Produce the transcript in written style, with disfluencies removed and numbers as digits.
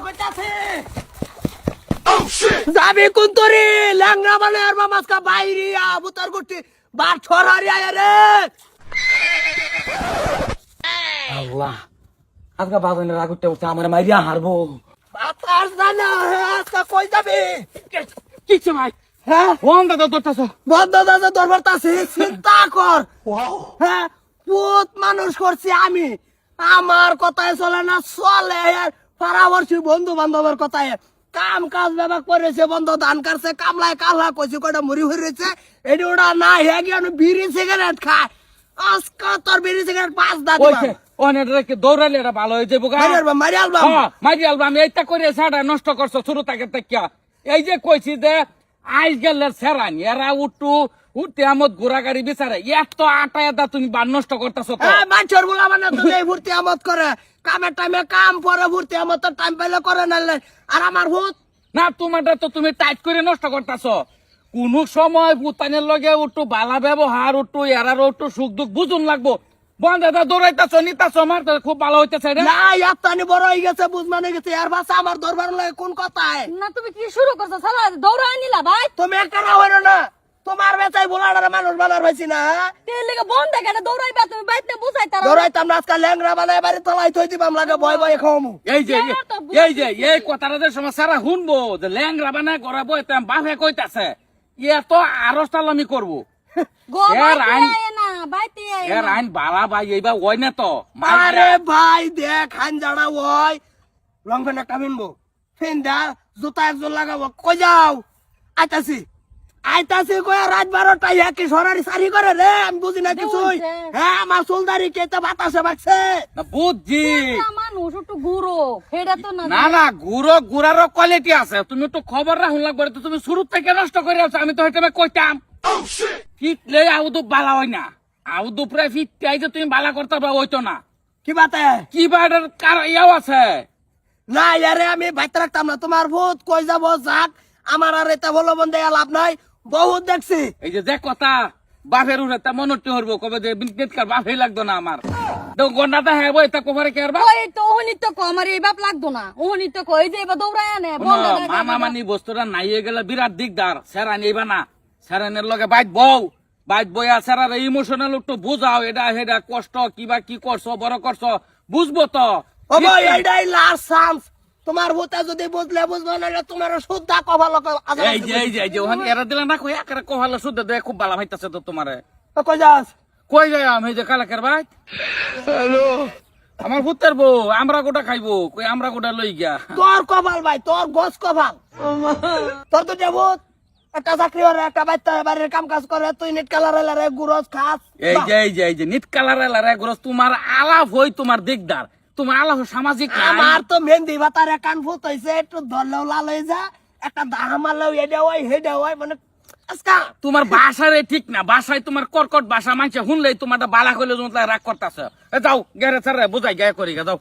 কইতাছে যাবি কোন তোরে ল্যাংড়া মানে আর মামাসকা বাইরে আবুতার করতে বার ছড়ারি আয় রে আল্লাহ আজকে বাজানে রাগুতে উঠে আমার মাইরিয়া হারবো বাতাস জানা আজকে কই যাবে কিছে ভাই হ্যাঁ বন্ধ দাদা তোরতাছ বন্ধ দাদা দরবার তাছে চিন্তা কর হ্যাঁ পুত মানুষ করছি আমি আমার কথায় চলে না চলে পারাবর্ষী বন্ধু বান্ধবের কথায় কাম কাজ ব্যবহার করেছে বন্ধ ধান কাটছে কামলায় কালা কইছে কয়টা মুড়ি হয়েছে এটি ওটা না হ্যাঁ গিয়ে বিড়ি সিগারেট খায় আজকে তোর বিড়ি সিগারেট 5 দাঁত কইছে অনেক দৌড়ালে এটা ভালো হয়ে যাবো গা মারি আলবাম মারি আলবাম এইটা করে সাড়া নষ্ট করছো শুরু থেকে দেখিয়া এই যে কইছি যে আইস গেলে সেরান এরা উঠতে আমত ঘোরা গাড়ি বিচারে এত আটা এটা তুমি বার নষ্ট করতেছো তো মানুষের বলা মানে তো এই ভর্তি আমত করে কামের টাইমে কাম পরে ভর্তি আমত টাইম পাইলে করে নালে আর আমার ভূত না তোমারটা তো তুমি টাইট করে নষ্ট করতেছো কোন সময় ভূতানের লগে একটু বালা ব্যবহার একটু এরারও একটু সুখ দুঃখ বুঝুন লাগবো বন্ধ দাদা দৌড়াইতেছো নিতাছো আমার তো খুব ভালো হইতেছে রে না ইয়াত্তানি বড় হয়ে গেছে বুঝ মানে গেছে আর ভাষা আমার দরবার লাগে কোন কথায় না তুমি কি শুরু করছো সালা দৌড়ায় নিলা ভাই তুমি একটা না হইলো না তোমার বেচাই বলার মানুষ বানার হয়েছি না তেল লেগে বন্ধ কেন দৌড়াইবা তুমি বাইতে বুঝাই তারা দৌড়াইতাম না আজকাল ল্যাংরা বানায় বাড়ি তলাই থই দিবাম লাগে ভয় ভয় খাওয়ামু এই কথাটা যে সময় সারা শুনবো যে ল্যাংরা বানায় করাবো বাপে কইতাছে ইয়ে তো আরো তালামি করবো গো বাইতে না বাইতে এর আইন বালা ভাই এইবার ওই না তো আরে ভাই দেখ হান জাড়া ওই রং ফেন একটা কিনবো ফেন্দা জুতা একজন লাগাবো কই যাও আইতাছি কই রাত 12টা কি সরারি সারি করে রে আমি বুঝি না কিছুই হ্যাঁ আমার চুলদারি কেতে বাতাসে বাকছে বুঝছি মানুষ একটু গুরো হেডা তো না না গুড়ারও কোয়ালিটি আছে তুমি একটু খবর রাখুন লাগবে তো তুমি শুরু থেকে নষ্ট করে আছো আমি তো হয়তো কইতাম ফিটলে আউদু বালা হয় না আউদু প্রায় ফিটটাই যে তুমি বালা করতে পারো হইতো না কি বাতে কি বাটার কার ইয়াও আছে না ইয়ারে আমি বাইতে রাখতাম না তোমার ভূত কই যাব যাক আমার আর এটা বলো বন্ধে লাভ নাই বহুত দেখছি এই যে কথা বাপের উঠে তা মনটি হরবো কবে যে বিনকার বাপই লাগতো না আমার তো গন্ডাটা হ্যাঁ বই তা কোভারে কে আরবা ওই তো ওহনি তো কো আমার এই বাপ লাগতো না ওহনি তো কই যে এবার দৌড়ায় আনে বন্ধ মানা মানি বস্তুটা নাইয়ে গেলে বিরাট দিকদার সেরানি এইবা না সেরানের লগে বাইট বইয়া সেরার ইমোশনাল একটু বুঝাও এটা হেডা কষ্ট কিবা কি করছো বড় করছো বুঝবো তো ও ভাই এইটাই লাস্ট চান্স তোমার ভূতে যদি বুঝলে বুঝবো না তোমার শুদ্ধা কভালো এই যে ওখানে এরা দিলা না কই একারে কভালো শুদ্ধ দেয় খুব ভালো হইতাছে তো তোমারে কই যাস কই যাই আমি যে কালাকের ভাই হ্যালো আমার ভূতের বউ আমরা গোটা খাইবো কই আমরা গোটা লই গিয়া তোর কপাল ভাই তোর গোস কপাল তোর তো যে ভূত একটা চাকরি করে একটা বাড়ির কাম কাজ করে তুই নেট কালার এলারে গুরস খাস এই যে নিট কালার এলারে গুরস তোমার আলাপ হই তোমার দিকদার তোমার আলাপ সামাজিক আমার তো মেহেন্দি ভাতারে কান ফুট হইছে একটু ধরলেও লাল হয়ে যা একটা দাহা মারলেও এটা হয় হেডা হয় মানে আজকা তোমার বাসারে ঠিক না বাসায় তোমার কর্কট বাসা মানছে শুনলেই তোমার বালা কইলে রাগ করতেছে যাও গেরে ছাড়া বুঝাই গায়ে করি যাও